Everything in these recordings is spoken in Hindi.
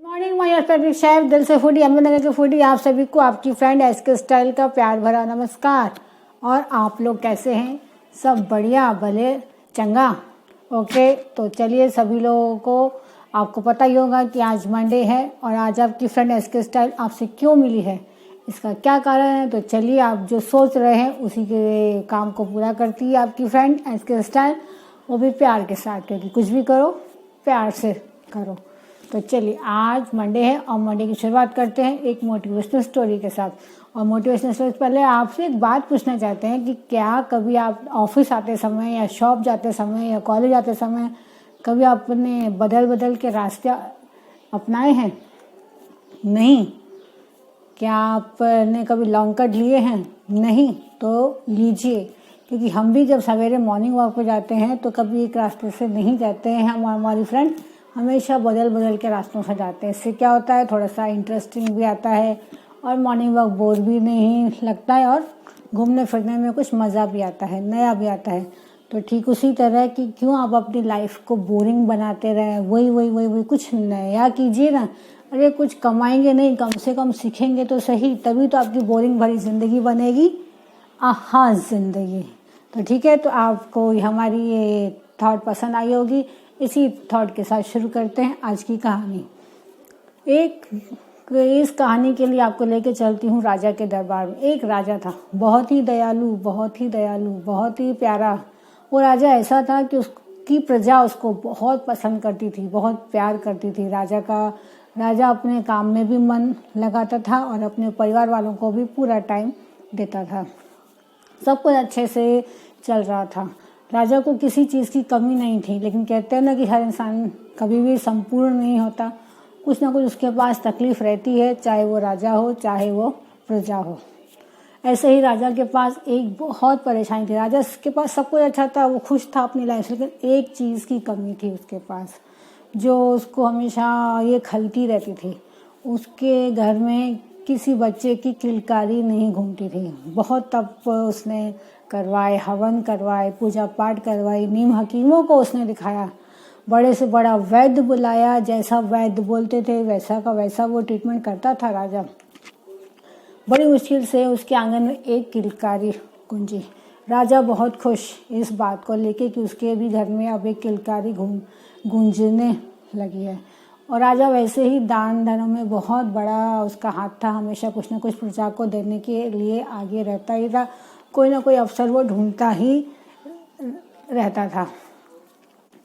मॉर्निंग माय फेवरेट शेफ दिल से फूडी अहमदनगर के फूडी आप सभी को आपकी फ्रेंड एसके स्टाइल का प्यार भरा नमस्कार। और आप लोग कैसे हैं? सब बढ़िया भले चंगा। ओके, तो चलिए सभी लोगों को आपको पता ही होगा कि आज मंडे है और आज आपकी फ्रेंड एसके स्टाइल आपसे क्यों मिली है, इसका क्या कारण है। तो चलिए आप जो सोच रहे हैं उसी के काम को पूरा करती है आपकी फ्रेंड एसके स्टाइल, वो भी प्यार के साथ, क्योंकि कुछ भी करो प्यार से करो। तो चलिए आज मंडे है और मंडे की शुरुआत करते हैं एक मोटिवेशनल स्टोरी के साथ। और मोटिवेशनल स्टोरी से पहले आपसे एक बात पूछना चाहते हैं कि क्या कभी आप ऑफिस आते समय या शॉप जाते समय या कॉलेज जाते समय कभी आपने बदल बदल के रास्ते अपनाए हैं? नहीं। क्या आपने कभी लॉन्ग कट लिए हैं? नहीं। तो लीजिए, क्योंकि हम भी जब सवेरे मॉर्निंग वॉक पे जाते हैं तो कभी एक रास्ते से नहीं जाते हैं, हम हमारी फ्रेंड हमेशा बदल बदल के रास्तों से जाते हैं। इससे क्या होता है, थोड़ा सा इंटरेस्टिंग भी आता है और मॉर्निंग वॉक बोर भी नहीं लगता है और घूमने फिरने में कुछ मज़ा भी आता है, नया भी आता है। तो ठीक उसी तरह कि क्यों आप अपनी लाइफ को बोरिंग बनाते रहें, वही कुछ नया कीजिए ना। अरे कुछ कमाएंगे नहीं, कम से कम सीखेंगे तो सही, तभी तो आपकी बोरिंग भरी ज़िंदगी बनेगी आहा ज़िंदगी। तो ठीक है, तो आपको हमारी ये थॉट पसंद आई होगी। इसी थॉट के साथ शुरू करते हैं आज की कहानी। इस कहानी के लिए आपको लेके चलती हूँ राजा के दरबार में। एक राजा था, बहुत ही दयालु, बहुत ही प्यारा। वो राजा ऐसा था कि उसकी प्रजा उसको बहुत पसंद करती थी, बहुत प्यार करती थी। राजा अपने काम में भी मन लगाता था और अपने परिवार वालों को भी पूरा टाइम देता था। सब कुछ अच्छे से चल रहा था। राजा को किसी चीज़ की कमी नहीं थी, लेकिन कहते हैं ना कि हर इंसान कभी भी संपूर्ण नहीं होता, कुछ ना कुछ उसके पास तकलीफ रहती है, चाहे वो राजा हो चाहे वो प्रजा हो। ऐसे ही राजा के पास एक बहुत परेशानी थी। राजा के पास सब कुछ अच्छा था, वो खुश था अपनी लाइफ से, लेकिन एक चीज़ की कमी थी उसके पास जो उसको हमेशा ये खलती रहती थी। उसके घर में किसी बच्चे की किलकारी नहीं घूमती थी। बहुत तप उसने करवाए, हवन करवाए, पूजा पाठ करवाई, नीम हकीमों को उसने दिखाया, बड़े से बड़ा वैद्य बुलाया, जैसा वैद्य बोलते थे वैसा का वैसा वो ट्रीटमेंट करता था राजा। बड़ी मुश्किल से उसके आंगन में एक किलकारी गूंजी। राजा बहुत खुश इस बात को लेके कि उसके भी घर में अब एक किलकारी गूंजने लगी है। और राजा वैसे ही दान धर्म में बहुत बड़ा उसका हाथ था, हमेशा कुछ न कुछ प्रजा को देने के लिए आगे रहता ही था, कोई ना कोई अवसर वो ढूंढता ही रहता था।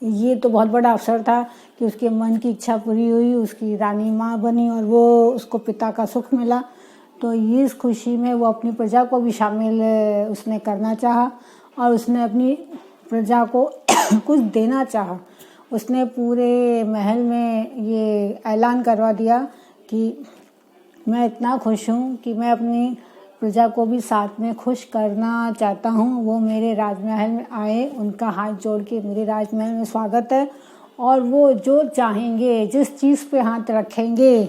ये तो बहुत बड़ा अवसर था कि उसके मन की इच्छा पूरी हुई, उसकी रानी माँ बनी और वो उसको पिता का सुख मिला। तो इस खुशी में वो अपनी प्रजा को भी शामिल उसने करना चाहा और उसने अपनी प्रजा को कुछ देना चाहा। उसने पूरे महल में ये ऐलान करवा दिया कि मैं इतना खुश हूँ कि मैं अपनी प्रजा को भी साथ में खुश करना चाहता हूँ। वो मेरे राजमहल में आए, उनका हाथ जोड़ के मेरे राजमहल में स्वागत है और वो जो चाहेंगे, जिस चीज़ पे हाथ रखेंगे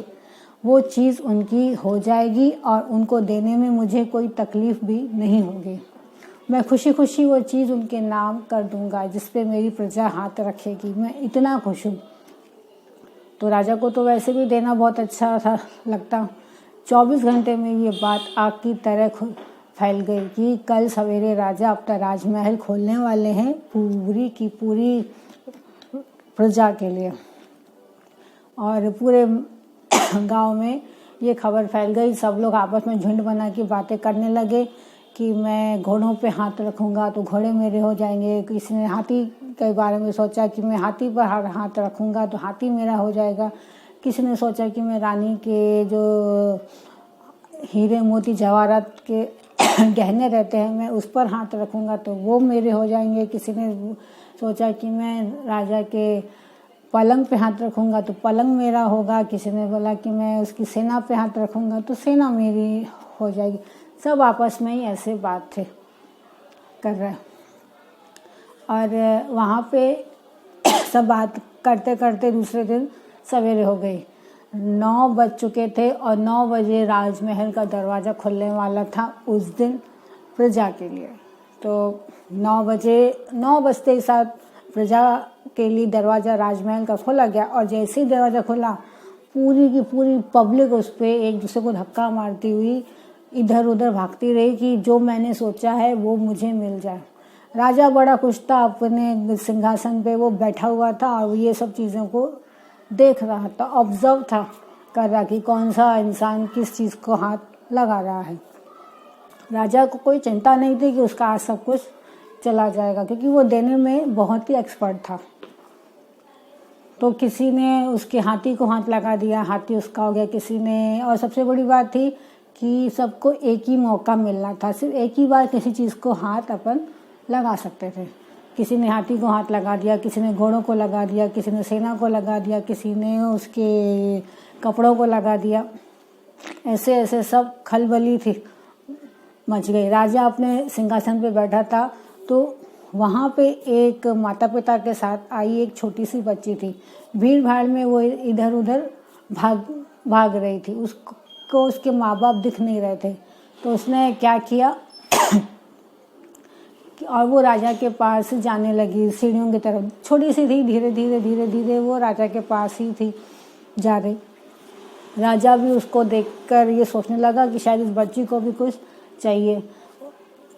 वो चीज़ उनकी हो जाएगी और उनको देने में मुझे कोई तकलीफ़ भी नहीं होगी। मैं खुशी खुशी वो चीज़ उनके नाम कर दूंगा जिस पे मेरी प्रजा हाथ रखेगी। मैं इतना खुश हूँ। तो राजा को तो वैसे भी देना बहुत अच्छा था लगता। 24 घंटे में ये बात आग की तरह फैल गई कि कल सवेरे राजा अपना राजमहल खोलने वाले हैं पूरी की पूरी प्रजा के लिए। और पूरे गांव में ये खबर फैल गई। सब लोग आपस में झुंड बना के बातें करने लगे कि मैं घोड़ों पे हाथ रखूँगा तो घोड़े मेरे हो जाएंगे। किसी ने हाथी के बारे में सोचा कि मैं हाथी पर हाथ रखूँगा तो हाथी मेरा हो जाएगा। किसी ने सोचा कि मैं रानी के जो हीरे मोती जवाहरात के गहने रहते हैं मैं उस पर हाथ रखूँगा तो वो मेरे हो जाएंगे। किसी ने सोचा कि मैं राजा के पलंग पे हाथ रखूँगा तो पलंग मेरा होगा। किसी ने बोला कि मैं उसकी सेना पे हाथ रखूँगा तो सेना मेरी हो जाएगी। सब आपस में ही ऐसे बात थे कर रहे और वहाँ पे सब बात करते करते दूसरे दिन सवेरे हो गई। 9 बज चुके थे और 9 बजे राजमहल का दरवाज़ा खुलने वाला था उस दिन प्रजा के लिए। तो 9 बजते ही साथ प्रजा के लिए दरवाज़ा राजमहल का खोला गया और जैसे ही दरवाज़ा खुला पूरी की पूरी पब्लिक उस पर एक दूसरे को धक्का मारती हुई इधर उधर भागती रही कि जो मैंने सोचा है वो मुझे मिल जाए। राजा बड़ा खुश था, अपने सिंहासन पे वो बैठा हुआ था और ये सब चीज़ों को देख रहा था, ऑब्जर्व था कर रहा कि कौन सा इंसान किस चीज़ को हाथ लगा रहा है। राजा को कोई चिंता नहीं थी कि उसका आज सब कुछ चला जाएगा, क्योंकि वो देने में बहुत ही एक्सपर्ट था। तो किसी ने उसके हाथी को हाथ लगा दिया, हाथी उसका हो गया, किसी ने, और सबसे बड़ी बात थी कि सबको एक ही मौका मिलना था, सिर्फ एक ही बार किसी चीज़ को हाथ अपन लगा सकते थे। किसी ने हाथी को हाथ लगा दिया, किसी ने घोड़ों को लगा दिया, किसी ने सेना को लगा दिया, किसी ने उसके कपड़ों को लगा दिया। ऐसे ऐसे सब खलबली थी मच गई। राजा अपने सिंहासन पे बैठा था तो वहाँ पे एक माता पिता के साथ आई एक छोटी सी बच्ची थी। भीड़ भाड़ में वो इधर उधर भाग रही थी, उसको उसके माँ बाप दिख नहीं रहे थे। तो उसने क्या किया और वो राजा के पास जाने लगी सीढ़ियों की तरफ। छोटी सी थी, धीरे धीरे धीरे धीरे वो राजा के पास ही थी जा रही। राजा भी उसको देखकर ये सोचने लगा कि शायद इस बच्ची को भी कुछ चाहिए।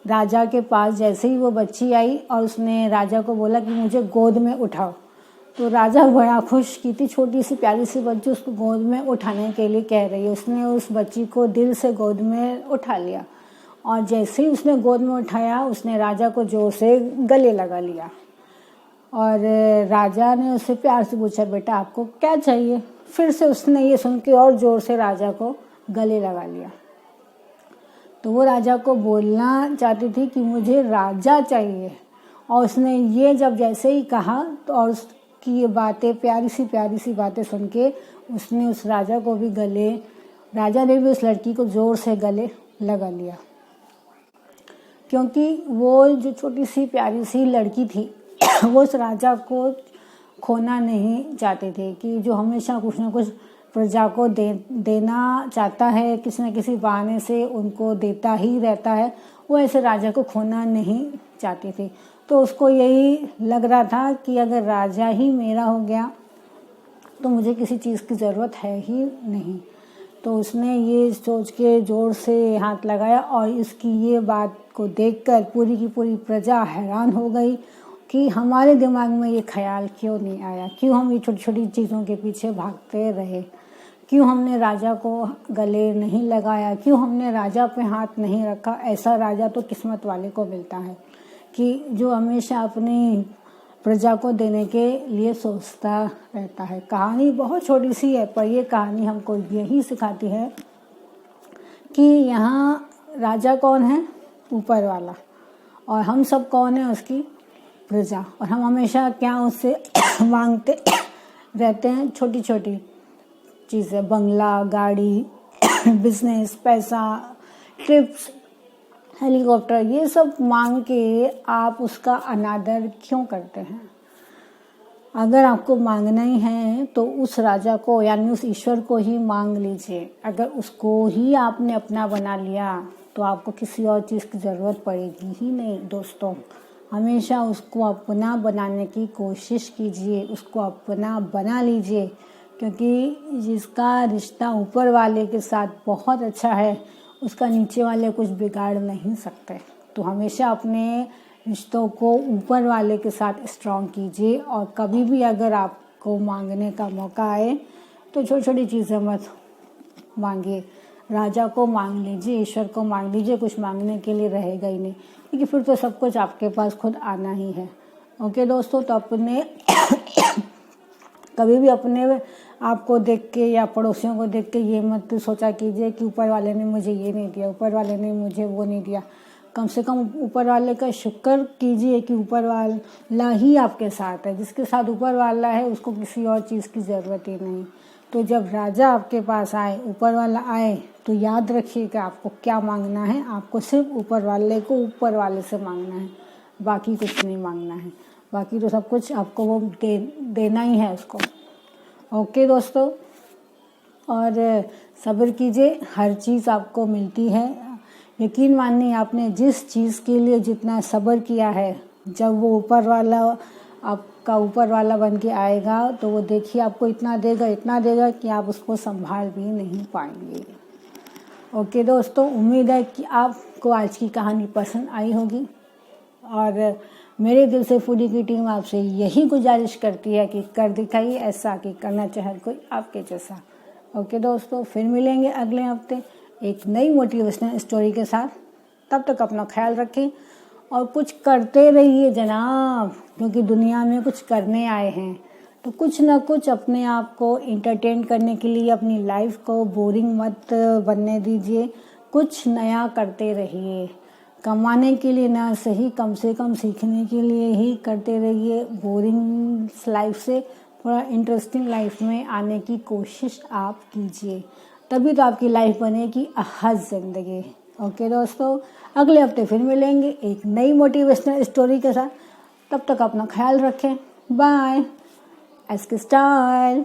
राजा के पास जैसे ही वो बच्ची आई और उसने राजा को बोला कि मुझे गोद में उठाओ, तो राजा बड़ा खुश की थी छोटी सी प्यारी सी बच्ची उसको गोद में उठाने के लिए कह रही है। उसने उस बच्ची को दिल से गोद में उठा लिया और जैसे ही उसने गोद में उठाया उसने राजा को जोर से गले लगा लिया और राजा ने उससे प्यार से पूछा, बेटा आपको क्या चाहिए? फिर से उसने ये सुन के और जोर से राजा को गले लगा लिया। तो वो राजा को बोलना चाहती थी कि मुझे राजा चाहिए, और उसने ये जब जैसे ही कहा तो और उसकी ये बातें प्यारी सी बातें सुन के उसने उस राजा को भी राजा ने भी उस लड़की को जोर से गले लगा लिया, क्योंकि वो जो छोटी सी प्यारी सी लड़की थी वो उस राजा को खोना नहीं चाहते थे, कि जो हमेशा कुछ ना कुछ प्रजा को देना चाहता है, किसी न किसी बहाने से उनको देता ही रहता है, वो ऐसे राजा को खोना नहीं चाहती थी। तो उसको यही लग रहा था कि अगर राजा ही मेरा हो गया तो मुझे किसी चीज़ की ज़रूरत है ही नहीं। तो उसने ये सोच के ज़ोर से हाथ लगाया और इसकी ये बात को देखकर पूरी की पूरी प्रजा हैरान हो गई कि हमारे दिमाग में ये ख्याल क्यों नहीं आया, क्यों हम ये छोटी छोटी चीज़ों के पीछे भागते रहे, क्यों हमने राजा को गले नहीं लगाया, क्यों हमने राजा पे हाथ नहीं रखा। ऐसा राजा तो किस्मत वाले को मिलता है कि जो हमेशा अपनी प्रजा को देने के लिए सोचता रहता है। कहानी बहुत छोटी सी है, पर ये कहानी हमको यही सिखाती है कि यहाँ राजा कौन है? ऊपर वाला, और हम सब कौन है? उसकी प्रजा। और हम हमेशा क्या उससे मांगते रहते हैं? छोटी छोटी चीज़ें, बंगला, गाड़ी, बिजनेस, पैसा, ट्रिप्स, हेलीकॉप्टर, ये सब मांग के आप उसका अनादर क्यों करते हैं? अगर आपको मांगना ही है तो उस राजा को यानी उस ईश्वर को ही मांग लीजिए। अगर उसको ही आपने अपना बना लिया तो आपको किसी और चीज़ की ज़रूरत पड़ेगी ही नहीं। दोस्तों, हमेशा उसको अपना बनाने की कोशिश कीजिए, उसको अपना बना लीजिए, क्योंकि जिसका रिश्ता ऊपर वाले के साथ बहुत अच्छा है उसका नीचे वाले कुछ बिगाड़ नहीं सकते। तो हमेशा अपने रिश्तों को ऊपर वाले के साथ स्ट्रॉन्ग कीजिए, और कभी भी अगर आपको मांगने का मौका आए तो छोटी छोटी चीज़ें मत मांगिए। राजा को मांग लीजिए, ईश्वर को मांग लीजिए, कुछ मांगने के लिए रहेगा ही नहीं, क्योंकि फिर तो सब कुछ आपके पास खुद आना ही है। ओके दोस्तों, तो अपने कभी भी अपने आपको देख के या पड़ोसियों को देख के ये मत सोचा कीजिए कि ऊपर वाले ने मुझे ये नहीं दिया, ऊपर वाले ने मुझे वो नहीं दिया। कम से कम ऊपर वाले का शुक्र कीजिए कि ऊपर वाला ही आपके साथ है। जिसके साथ ऊपर वाला है उसको किसी और चीज़ की ज़रूरत ही नहीं। तो जब राजा आपके पास आए, ऊपर वाला आए, तो याद रखिए कि आपको क्या मांगना है। आपको सिर्फ ऊपर वाले को ऊपर वाले से मांगना है, बाकी कुछ नहीं मांगना है। बाकी तो सब कुछ आपको वो देना ही है उसको। ओके दोस्तों, और सब्र कीजिए, हर चीज़ आपको मिलती है। यकीन मानिए, आपने जिस चीज़ के लिए जितना सब्र किया है, जब वो ऊपर वाला आपका ऊपर वाला बन के आएगा, तो वो देखिए आपको इतना देगा कि आप उसको संभाल भी नहीं पाएंगे। ओके दोस्तों, उम्मीद है कि आपको आज की कहानी पसंद आई होगी और मेरे दिल से पूरी की टीम आपसे यही गुजारिश करती है कि कर दिखाइए ऐसा कि करना चाहे कोई आपके जैसा। ओके दोस्तों, फिर मिलेंगे अगले हफ्ते एक नई मोटिवेशनल स्टोरी के साथ। तब तक अपना ख्याल रखें और कुछ करते रहिए जनाब, क्योंकि दुनिया में कुछ करने आए हैं, तो कुछ ना कुछ अपने आप को इंटरटेन करने के लिए अपनी लाइफ को बोरिंग मत बनने दीजिए, कुछ नया करते रहिए। कमाने के लिए ना सही, कम से कम सीखने के लिए ही करते रहिए। बोरिंग लाइफ से थोड़ा इंटरेस्टिंग लाइफ में आने की कोशिश आप कीजिए, तभी तो आपकी लाइफ बनेगी अहज जिंदगी। ओके दोस्तों, अगले हफ्ते फिर मिलेंगे एक नई मोटिवेशनल स्टोरी के साथ। तब तक अपना ख्याल रखें। बाय। एस्के स्टाइल।